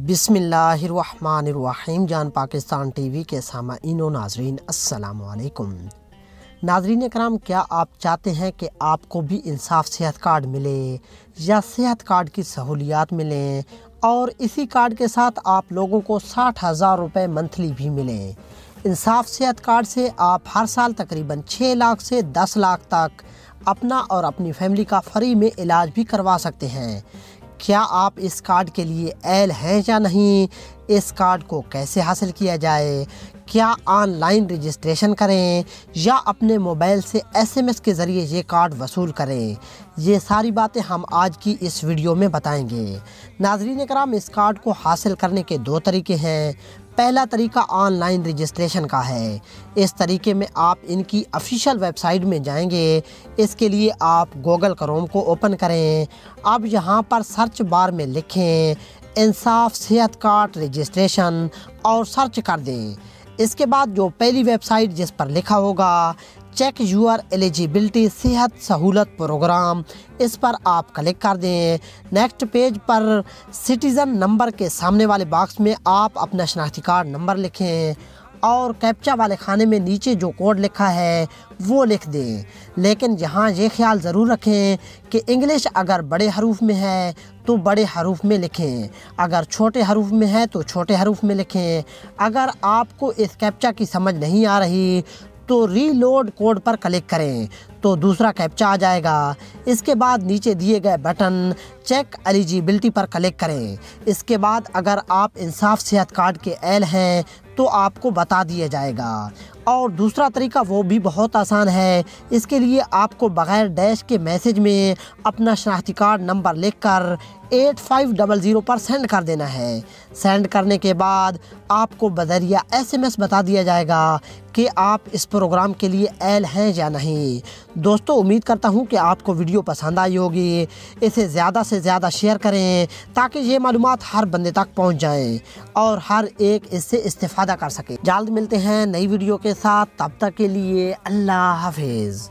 बिस्मिल्लाहिर्रहमानिर्रहीम। जान पाकिस्तान टीवी के सामाईन व नाजरीन अस्सलाम वालेकुम। नाजरीन कराम, क्या आप चाहते हैं कि आपको भी इंसाफ सेहत कार्ड मिले या सेहत कार्ड की सहूलियात मिलें और इसी कार्ड के साथ आप लोगों को 60,000 रुपये मंथली भी मिलें? इंसाफ सेहत कार्ड से आप हर साल तकरीबन 6 लाख से 10 लाख तक अपना और अपनी फैमिली का फ्री में इलाज भी करवा सकते हैं। क्या आप इस कार्ड के लिए एल हैं या नहीं? इस कार्ड को कैसे हासिल किया जाए? क्या ऑनलाइन रजिस्ट्रेशन करें या अपने मोबाइल से SMS के ज़रिए ये कार्ड वसूल करें? ये सारी बातें हम आज की इस वीडियो में बताएंगे। नाज़रीन कराम, इस कार्ड को हासिल करने के 2 तरीके हैं। पहला तरीका ऑनलाइन रजिस्ट्रेशन का है। इस तरीके में आप इनकी ऑफिशियल वेबसाइट में जाएंगे। इसके लिए आप गूगल क्रोम को ओपन करें। अब यहाँ पर सर्च बार में लिखें इंसाफ सेहत कार्ड रजिस्ट्रेशन और सर्च कर दें। इसके बाद जो पहली वेबसाइट जिस पर लिखा होगा चेक यूर एलिजिबिलिटी सेहत सहूलत प्रोग्राम, इस पर आप क्लिक कर दें। नेक्स्ट पेज पर सिटीज़न नंबर के सामने वाले बॉक्स में आप अपना शनाख्ती कार्ड नंबर लिखें और कैप्चा वाले खाने में नीचे जो कोड लिखा है वो लिख दें। लेकिन यहाँ ये ख्याल ज़रूर रखें कि इंग्लिश अगर बड़े हरूफ में है तो बड़े हरूफ में लिखें, अगर छोटे हरूफ में है तो छोटे हरूफ में लिखें। अगर आपको इस कैप्चा की समझ नहीं आ रही तो रीलोड कोड पर क्लिक करें तो दूसरा कैप्चा आ जाएगा। इसके बाद नीचे दिए गए बटन चेक एलिजिबिलिटी पर क्लिक करें। इसके बाद अगर आप इंसाफ सेहत कार्ड के एल हैं तो आपको बता दिया जाएगा। और दूसरा तरीका वो भी बहुत आसान है। इसके लिए आपको बग़ैर डैश के मैसेज में अपना शनाख्ती कार्ड नंबर लिखकर 8500 पर सेंड कर देना है। सेंड करने के बाद आपको बज़रिया SMS बता दिया जाएगा कि आप इस प्रोग्राम के लिए एल हैं या नहीं। दोस्तों, उम्मीद करता हूँ कि आपको वीडियो पसंद आई होगी। इसे ज़्यादा से ज़्यादा शेयर करें ताकि ये मालूमात हर बंदे तक पहुँच जाएं और हर एक इससे इस्तेफादा कर सके। जल्द मिलते हैं नई वीडियो के साथ, तब तक के लिए अल्लाह हाफिज़।